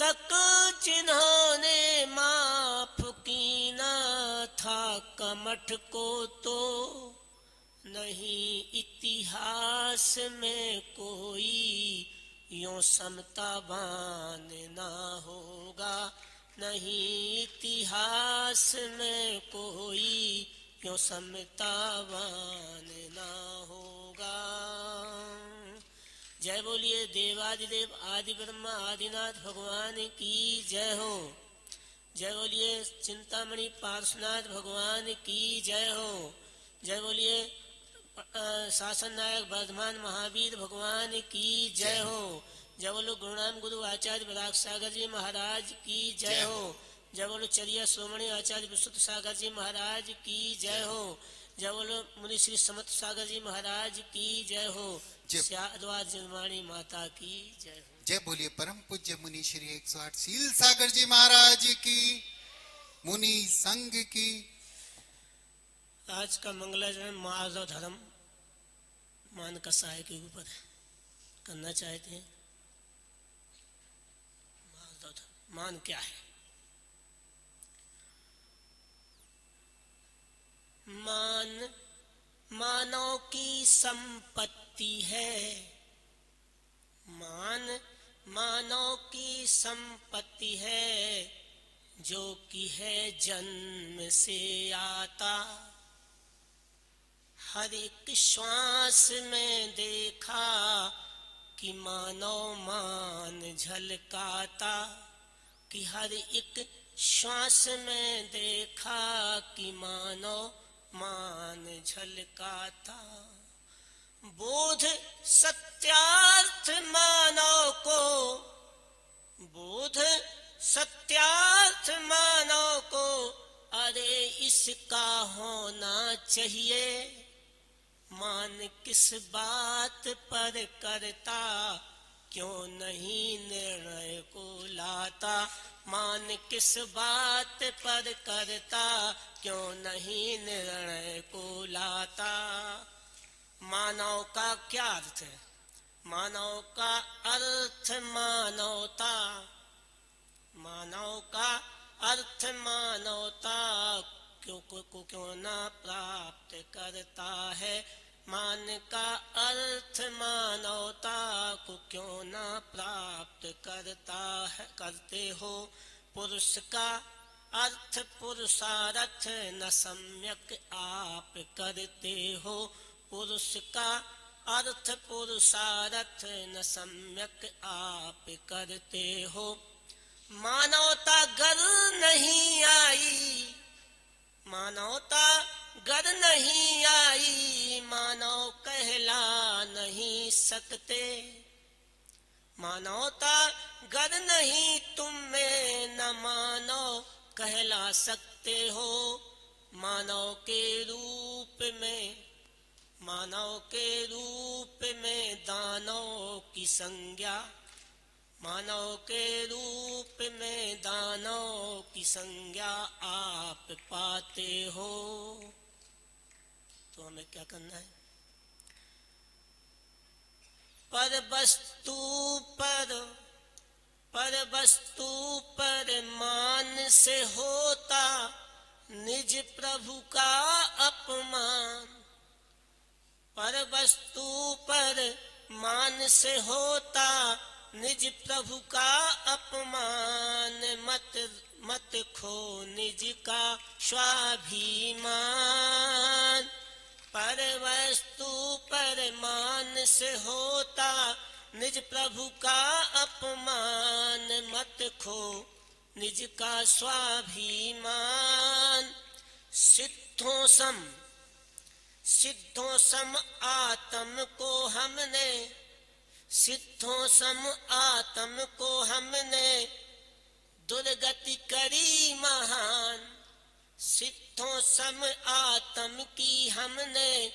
तक जिन्होंने माफ कीना था कमठ को तो नहीं इतिहास में कोई यूं समतावान ना होगा, नहीं इतिहास में कोई यूं समतावान ना होगा। जय बोलिए देवादिदेव आदि ब्रह्मा आदिनाथ भगवान की जय हो। जय बोलिए चिंतामणि पार्श्वनाथ भगवान की जय हो। जय बोलिए शासन नायक वर्धमान महावीर भगवान की जय हो। जय बोलो गुरुनाम गुरु आचार्य विराग सागर जी महाराज की जय हो। जय बोलो चरिया सोमणी आचार्य विशुद्ध सागर जी महाराज की जय हो। जय बोलो मुनि श्री समत सागर जी महाराज की जय हो। श्याद्वार जन्माणी माता की जय हो। जय बोलिए परम पूज्य मुनि श्री 108 शील सागर जी महाराज की, मुनि संघ की। आज का मंगलाचरण माधव धर्म मान कसाय के ऊपर करना चाहते हैं। माधव धर्म मान क्या है? मान मानव की संपत्ति है। मान मानव की संपत्ति है, जो कि है जन्म से आता। हर एक श्वास में देखा कि मानव मान झलकाता, कि हर एक श्वास में देखा कि मानव मान झलकाता। बोध सत्यार्थ मानव को, बोध सत्यार्थ मानव को, अरे इसका होना चाहिए। मान किस बात पर करता, क्यों नहीं निर्णय को लाता। मान किस बात पर करता, क्यों नहीं निर्णय को लाता। मानव का क्या अर्थ है? मानव का अर्थ मानवता। मानव का अर्थ मानवता क्यों ना प्राप्त करता है। मान का अर्थ मानवता को क्यों ना प्राप्त करता है करते हो। पुरुष का अर्थ पुरुषार्थ न सम्यक आप करते हो। पुरुष का अर्थ पुरुषार्थ न सम्यक आप करते हो। मानवता गर नहीं आई, मानवता गर नहीं आई, मानव कहला नहीं सकते। मानवता गर नहीं तुम में न मानव कहला सकते हो। मानव के रूप में, मानव के रूप में दानव की संज्ञा, मानव के रूप में दानव की संज्ञा आप पाते हो। तो हमें क्या करना है? पर वस्तु पर मान से होता निज प्रभु का अपमान। पर वस्तु पर मान से होता निज प्रभु का अपमान। मत खो निज का स्वाभिमान। पर वस्तु पर मान से होता निज प्रभु का अपमान। मत खो निज का स्वाभिमान। सिद्धों सम आत्म को हमने, सिद्धों सम आत्म को हमने दुर्गति करी महान। सिद्धों सम आत्म की हमने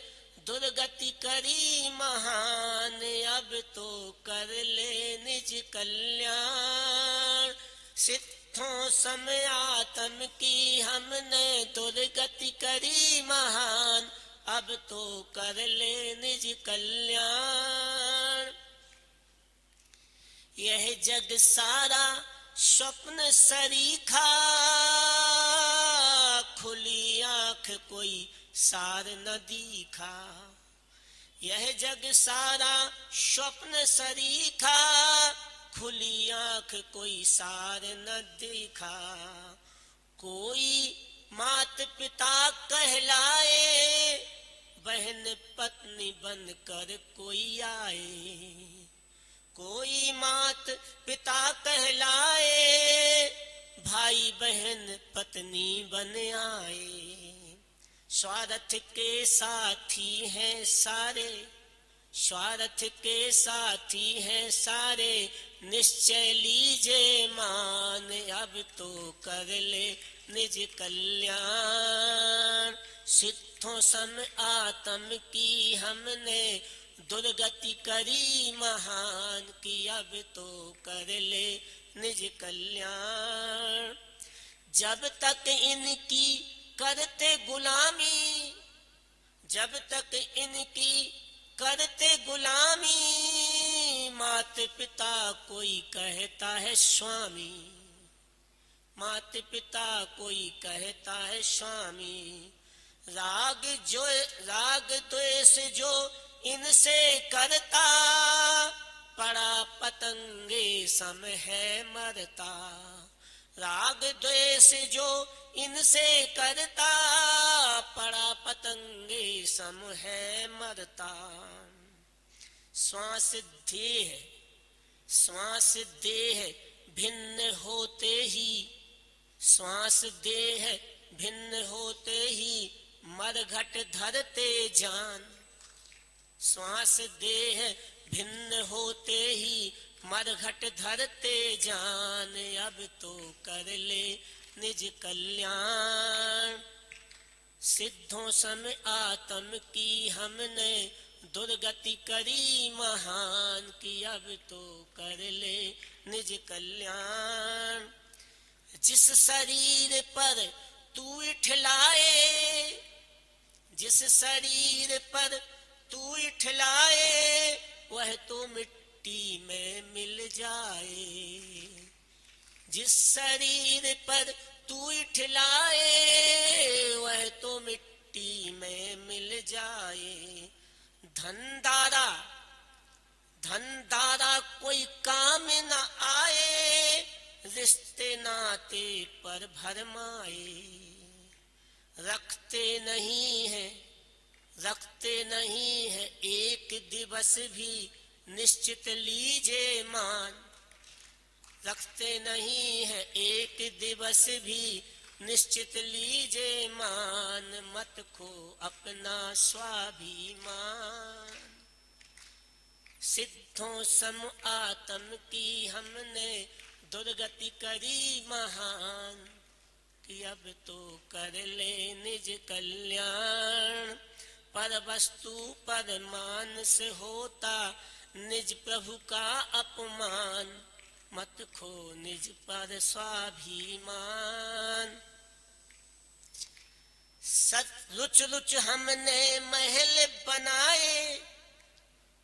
दुर्गति करी महान। अब तो कर ले निज कल्याण। सिद्धों सम आत्म की हमने दुर्गति करी महान। अब तो कर ले निज कल्याण। यह जग सारा स्वप्न सरीखा, खुली आंख कोई सार न दीखा। यह जग सारा स्वप्न सरीखा, खुली आंख कोई सार न देखा। कोई मात पिता कहलाए, बहन पत्नी बनकर कोई आए। कोई मात पिता कहलाए, भाई बहन पत्नी बन आए। स्वार्थ के साथी हैं सारे, स्वार्थ के साथी हैं सारे, निश्चय लीजे मान। अब तो कर ले निज कल्याण। सिद्धों सम आत्म की हमने, दुर्गति करी महान की। अब तो कर ले निज कल्याण। जब तक इनकी करते गुलामी, जब तक इनकी करते गुलामी, मात पिता कोई कहता है स्वामी। मात पिता कोई कहता है स्वामी। राग द्वेष जो इनसे करता, पड़ा पतंगे सम है मरता। राग द्वेष जो इनसे करता, पड़ा पतंगे सम है मरता। श्वास देह, श्वास देह भिन्न होते ही, श्वास देह भिन्न होते ही, मरघट धरते जान। श्वास देह भिन्न होते ही, मरघट धरते जान। अब तो कर ले निज कल्याण। सिद्धों सम आत्म की हमने, दुर्गति करी महान की। अब तो कर ले निज कल्याण। जिस शरीर पर तू इठलाए, जिस शरीर पर तू इठलाए, वह तो मिट्टी में मिल जाए। जिस शरीर पर तू इठलाए, वह तो मिट्टी में मिल जाए। धन दारा कोई काम न आए, रिश्ते नाते पर भरमाए। रखते नहीं है एक दिवस भी, निश्चित लीजे मान। रखते नहीं है एक दिवस भी, निश्चित लीजे मान। मत खो अपना स्वाभिमान। सिद्धों सम आत्म की हमने, दुर्गति करी महान कि। अब तो कर ले निज कल्याण। पर वस्तु पर मान से होता, निज प्रभु का अपमान। मत खो निज पर स्वाभिमान। रुच रुच हमने महल बनाए,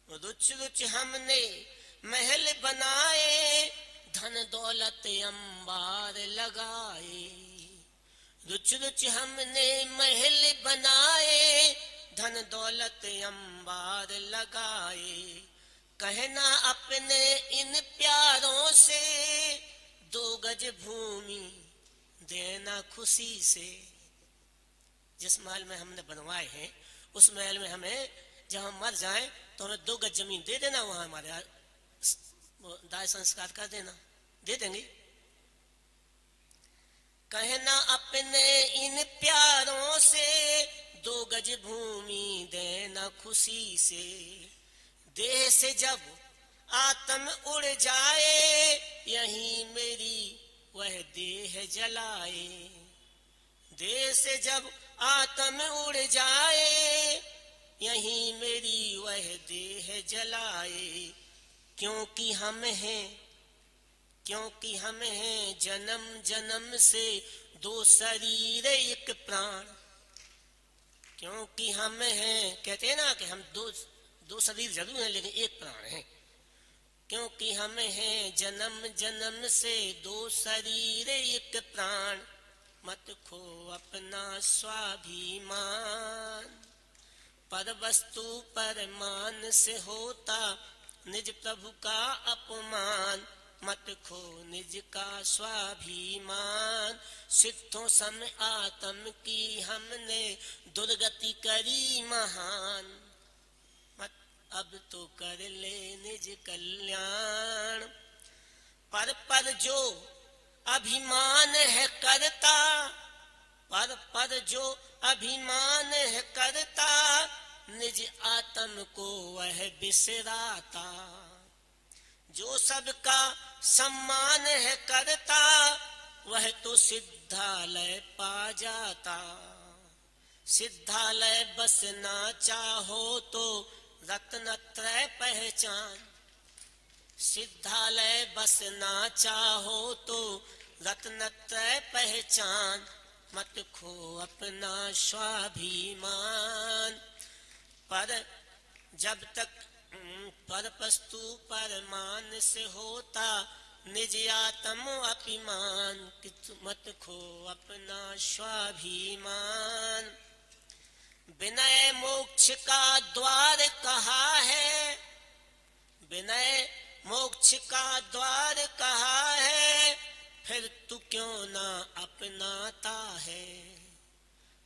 रुच रुच हमने महल बनाए। धन दौलत अंबार लगाए। रुच रुच हमने महल बनाए, धन दौलत अंबार लगाए। कहना अपने इन प्यारों से, 2 गज भूमि देना खुशी से। जिस महल में हमने बनवाए हैं, उस महल में हमें जब हम मर जाएं तो हमें 2 गज जमीन दे देना। वहां हमारे दाह संस्कार कर देना, दे देंगे। कहना अपने इन प्यारों से, 2 गज भूमि देना खुशी से। देह से जब आत्म उड़ जाए, यही मेरी वह देह जलाए। देह से जब आत्म उड़ जाए, यही मेरी वह देह जलाए। क्योंकि हम हैं जन्म जन्म से, 2 शरीर एक प्राण। क्योंकि हम हैं, कहते हैं ना कि हम दो शरीर जरूर हैं लेकिन एक प्राण है। क्योंकि हम हैं जन्म जन्म से दो शरीर एक प्राण, मत खो अपना स्वाभिमान। पर वस्तु परमान से होता निज प्रभु का अपमान, मत खो निज का स्वाभिमान। सिद्धों सम आत्म की हमने दुर्गति करी महान, मत अब तो कर ले निज कल्याण। पर जो अभिमान है करता, पर जो अभिमान है करता, निज आत्म को वह बिसराता। जो सबका सम्मान है करता, वह तो सिद्धालय पा जाता। सिद्धालय बसना चाहो तो रत्नत्रय पहचान, सिद्धालय बसना चाहो तो रत्नत्रय पहचान। मत खो अपना स्वाभिमान। पर जब तक पर वस्तु परमान से होता निज आत्म अभिमान, मत खो अपना स्वाभिमान। विनय मोक्ष का द्वार कहा है, विनय मोक्ष का द्वार कहा है, फिर तू क्यों ना अपनाता है।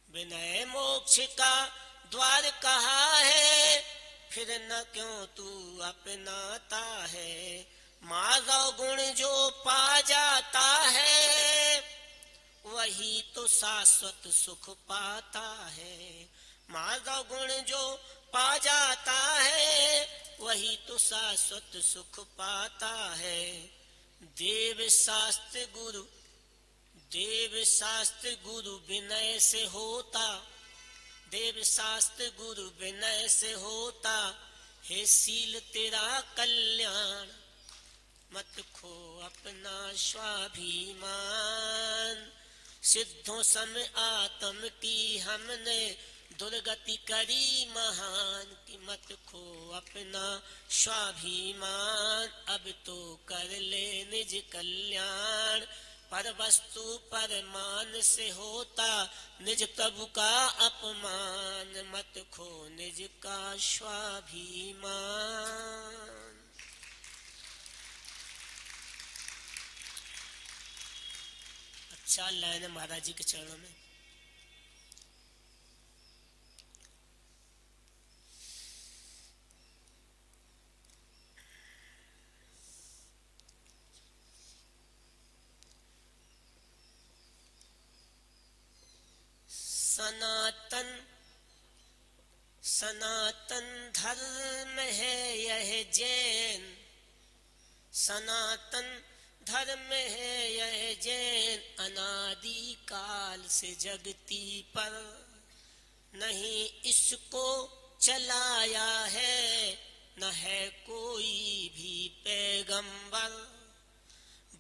विनय मोक्ष का द्वार कहा है, फिर न क्यों तू अपनाता है। माधव गुण जो पा जाता है, वही तो शाश्वत सुख पाता है। माधव गुण जो पा जाता है, वही तो शाश्वत सुख पाता है। देव शास्त्र गुरु विनय से होता, देव शास्त्र गुरु विनय से होता। हे शील तेरा कल्याण, मत खो अपना स्वाभिमान। सिद्धों सम आत्म की हमने दुर्गति करी महान, कि मत खो अपना स्वाभिमान। अब तो कर ले निज कल्याण। पर वस्तु परमान से होता निज प्रभु का अपमान, मत खो निज का स्वाभिमान। अच्छा लाइन है महाराज जी के चरणों में। सनातन धर्म है यह जैन, सनातन धर्म है यह जैन। अनादि काल से जगती पर नहीं इसको चलाया है, न है कोई भी पैगंबर।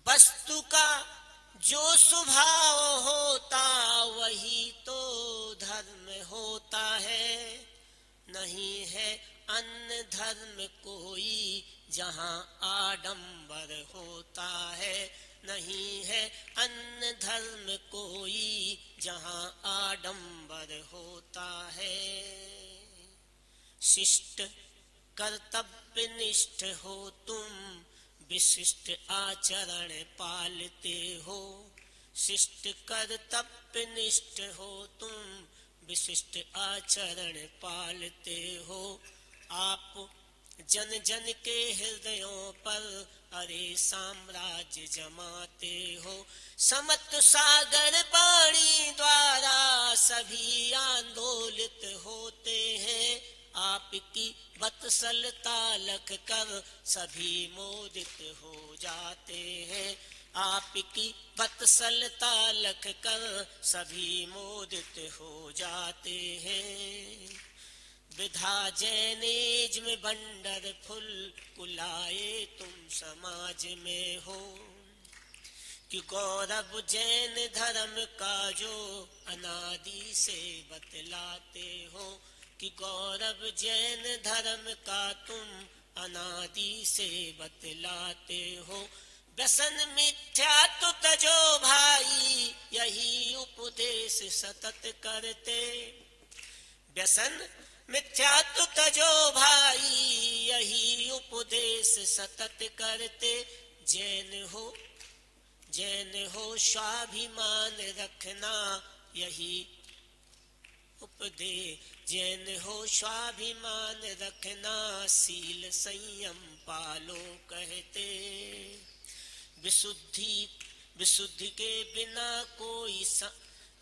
वस्तु का जो स्वभाव होता वही तो धर्म होता है। नहीं है अन्य धर्म कोई जहाँ आडंबर होता है। नहीं है अन्य धर्म कोई जहाँ आडंबर होता है। शिष्ट कर्तव्य निष्ठ हो तुम, विशिष्ट आचरण पालते हो। शिष्ट कर्तव्य निष्ठ हो तुम, विशिष्ट आचरण पालते हो। आप जन जन के हृदयों पर अरे साम्राज्य जमाते हो। समत्व सागर वाणी द्वारा सभी आंदोलित होते हैं। आपकी वत्सलता लख कर सभी मोदित हो जाते हैं। आपकी वत्सलता लख कर सभी मोदित हो जाते हैं। विधा जैनेज में वंडरफुल कुलाए तुम समाज में हो। कि गौरव जैन धर्म का जो अनादि से बतलाते हो। कि गौरव जैन धर्म का तुम अनादि से बतलाते हो। व्यसन मिथ्या तो तजो भाई, यही उपदेश सतत करते। व्यसन मिथ्या तो तजो भाई, यही उपदेश सतत करते। जैन हो स्वाभिमान रखना, यही उपदेश। जैन हो स्वाभिमान रखना, शील संयम पालो कहते। विशुद्धि के बिना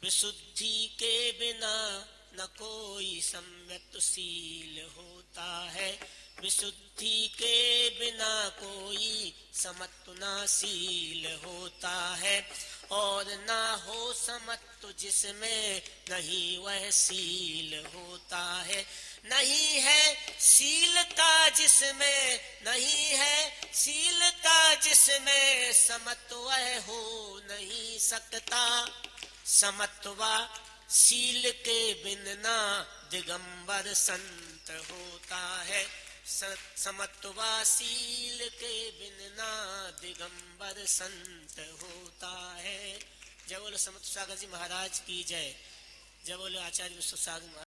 विशुद्धि के बिना न कोई सम्यक्तशील होता है। विशुद्धि के बिना कोई समत्वनाशील होता है। और ना हो समत्व जिसमें, नहीं वह शील होता है। नहीं है शीलता जिसमें, नहीं है शीलता जिसमें, समत्व हो नहीं सकता। समत्वा शील के बिना दिगंबर संत होता है। समत्वाशील के बिना दिगंबर संत होता है। जय बोलो समत्व सागर जी महाराज की जय। जय बोलो आचार्य विश्व सागर महाराज।